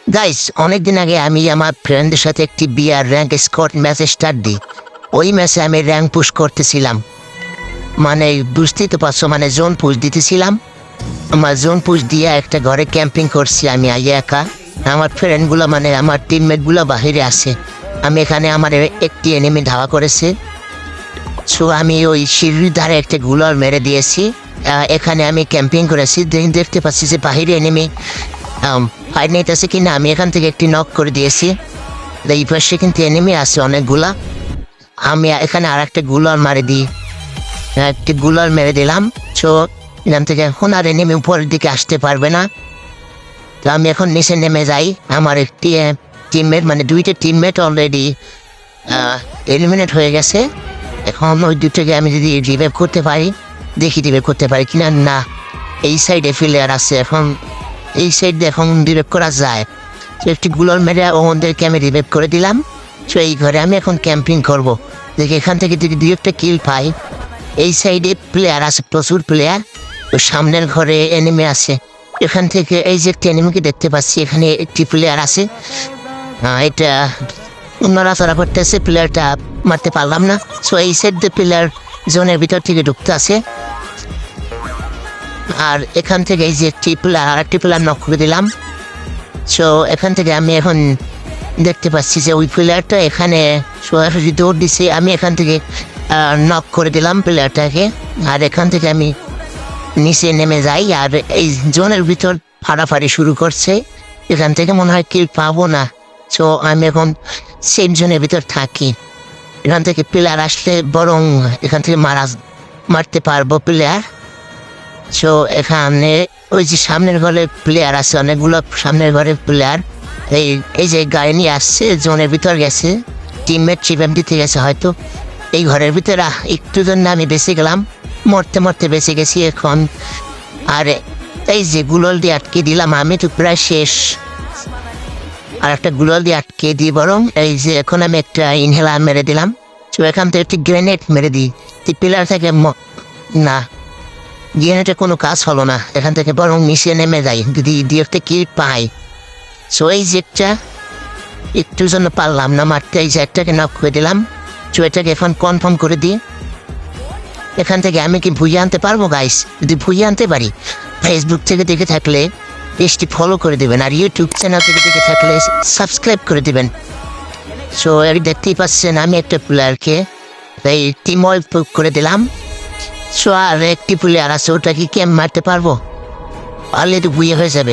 Guys, অনেকদিন আগে আমি আমার ফ্রেন্ডদের সাথে একটি বিয়ার র্যাঙ্ক স্কোয়াড ম্যাচ স্টার্ট দিই। ওই ম্যাচে আমি র্যাঙ্ক পুশ করতেছিলাম, মানে বুঝতেই তো পারছো, মানে জোন পুশ দিতেছিলাম। আমার জোন পুশ দিয়ে একটা ঘরে ক্যাম্পিং করছি আমি একা। আমার ফ্রেন্ডগুলো মানে আমার টিমমেটগুলো বাহিরে আছে। আমি এখানে আমার একটি এনিমি ধাওয়া করেছে, সো আমি ওই সিঁড়ির ধারে একটা গুলার মেরে দিয়েছি। এখানে আমি ক্যাম্পিং করেছি, দেখতে পাচ্ছি যে বাহিরে এনিমি ফাইট নিতেছে কিনা। আমি এখান থেকে একটি নক করে দিয়েছি। এই পাশে কিন্তু এনিমি আছে অনেকগুলা। আমি এখানে আর একটা গুলার মারে দিই, একটি গুলার মেরে দিলাম। সো এখান থেকে এখন আর এনিমি উপরের দিকে আসতে পারবে না। তো আমি এখন নিচে নেমে যাই। আমার একটি টিমমেট, মানে দুইটা টিমমেট অলরেডি এলিমিনেট হয়ে গেছে। এখন ওই দুটোকে আমি যদি রিভাইভ করতে পারি, দেখি রিভাইভ করতে পারি কিনা। না, এই সাইডে প্লেয়ার আছে, এখন এই সাইড দিয়ে এখন রিভাইভ করা যায়। তো একটি গুলোর মেরে ওদেরকে আমি রিভাইভ করে দিলাম। তো এই ঘরে আমি এখন ক্যাম্পিং করব, দেখি এখান থেকে যদি দুই একটা কিল পাই। এই সাইডে প্লেয়ার আছে, প্রচুর প্লেয়ার। তো সামনের ঘরে এনিমি আছে। এখান থেকে এই যে একটি এনিমিকে দেখতে পাচ্ছি, এখানে একটি প্লেয়ার আছে। এটা নড়াচড়া করতেছে, প্লেয়ারটা মারতে পারলাম না। সো এই সাইড দিয়ে প্লেয়ার জোনের ভিতর থেকে ঢুকতে আছে। আর এখান থেকে এই যে একটি প্লেয়ার নক করে দিলাম। সো এখান থেকে আমি এখন দেখতে পাচ্ছি যে ওই প্লেয়ারটা এখানে সরাসরি দৌড় দিছে। আমি এখান থেকে নক করে দিলাম প্লেয়ারটাকে। আর এখান থেকে আমি নিচে নেমে যাই, আর এই জোনের ভিতর ফাড়াফাড়ি শুরু করছে। এখান থেকে মনে হয় কিল পাবো না। সো আমি এখন সেম জোনের ভিতর থাকি। এখান থেকে প্লেয়ার আসলে বরং এখান থেকে মারতে পারবো প্লেয়ার। সো এখানে ওই যে সামনের ঘরে প্লেয়ার আছে অনেকগুলো, সামনের ঘরে প্লেয়ার এই যে গাড়ি নিয়ে আসছে, জোনের ভিতর গেছে। টিমমেট চিপেম দিতে গেছে হয়তো। এই ঘরের ভিতরে একটু জন্য আমি বেঁচে গেলাম, মরতে মরতে বেঁচে গেছি এখন। আর এই যে গুলল দিয়ে আটকে দিলাম, আমি তো প্রায় শেষ। আর একটা গুলল দিয়ে আটকে দিই বরং এই যে এখন আমি একটা ইনহেলার মেরে দিলাম। তো এখান থেকে একটি গ্রেনেড মেরে দিই। পিলার থেকে না, গ্রেনেডের কোনো কাজ হলো না। এখান থেকে বরং মিশিয়ে নেমে যাই, যদি একটা কি পাই। সো এই যে একটু জন্য পারলাম না মারতে, এই যে একটাকে নক করে দিলাম। সো এটাকে এখন কনফার্ম করে দিই। এখান থেকে আমি কি ভুইয়ে আনতে পারবো গাইস? যদি ভুইয়ে আনতে পারি, ফেসবুক থেকে দেখে থাকলে পেজটি ফলো করে দেবেন, আর ইউটিউব চ্যানেল থেকে দেখে থাকলে সাবস্ক্রাইব করে দেবেন। সো এর দেখতেই পাচ্ছেন আমি একটা প্লেয়ারকে এই টিম ওয়াইপ করে দিলাম। সো আর একটি প্লেয়ার আছে, ওটা কি ক্যাম্প মারতে পারবো? পারলে তো ভুইয়ে হয়ে যাবে।